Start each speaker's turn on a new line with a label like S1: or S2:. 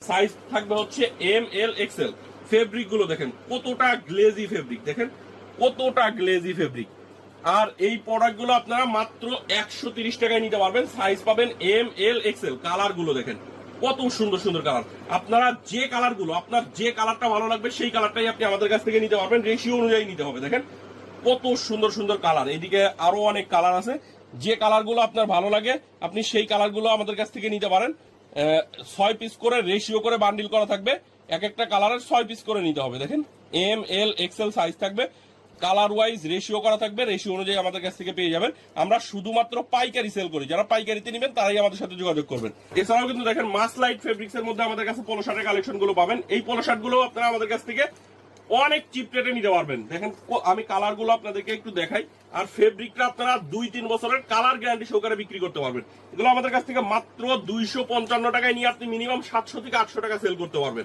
S1: Size থাকবে হচ্ছে M L XL. Fabric গুলো দেখেন কতটা গ্লেজি ফেব্রিক, দেখেন কতটা গ্লেজি ফেব্রিক। আর এই প্রোডাক্ট গুলো আপনারা মাত্র 130 টাকায় নিতে পারবেন। সাইজ পাবেন এম এল এক্সেল। কালার গুলো দেখেন কত সুন্দর সুন্দর কালার। আপনারা যে কালার গুলো, আপনার যে কালারটা ভালো লাগবে সেই কালারটাই আপনি আমাদের কাছ থেকে নিতে পারবেন। রেশিও অনুযায়ী নিতে হবে। দেখেন কত সুন্দর সুন্দর কালার। এইদিকে আরো অনেক কালার আছে। যে কালার গুলো আপনার ভালো লাগে আপনি সেই কালার গুলো আমাদের কাছ থেকে নিতে পারেন। 6 পিস করে রেশিও করে বান্ডিল করা থাকবে। এক একটা কালারের 6 পিস করে নিতে হবে। দেখেন এম এল এক্সেল সাইজ থাকবে, কালার ওয়াইজ রেশিও করা থাকবে। রেশিও অনুযায়ী আমাদের কাছ থেকে পেয়ে যাবেন। আমরা শুধুমাত্র পাইকারি সেল করি। যারা পাইকারিতে নেবেন তারাই আমাদের সাথে যোগাযোগ করবেন। এছাড়াও কিন্তু দেখেন মাস লাইট ফেব্রিক্স এর মধ্যে আমাদের কাছে পোলো শার্টের কালেকশন গুলো পাবেন। এই পোলো শার্ট গুলো আপনারা আমাদের কাছ থেকে অনেক চিপ রেটে নিতে পারবেন। দেখেন আমি কালার গুলো আপনাদেরকে একটু দেখাই। আর ফেব্রিকটা আপনারা 2-3 বছরের কালার গ্যারান্টি সহকারে বিক্রি করতে পারবেন। এগুলো আমাদের কাছ থেকে মাত্র 255 টাকায় নিয়ে আপনি মিনিমাম 700 থেকে 800 টাকা সেল করতে পারবেন।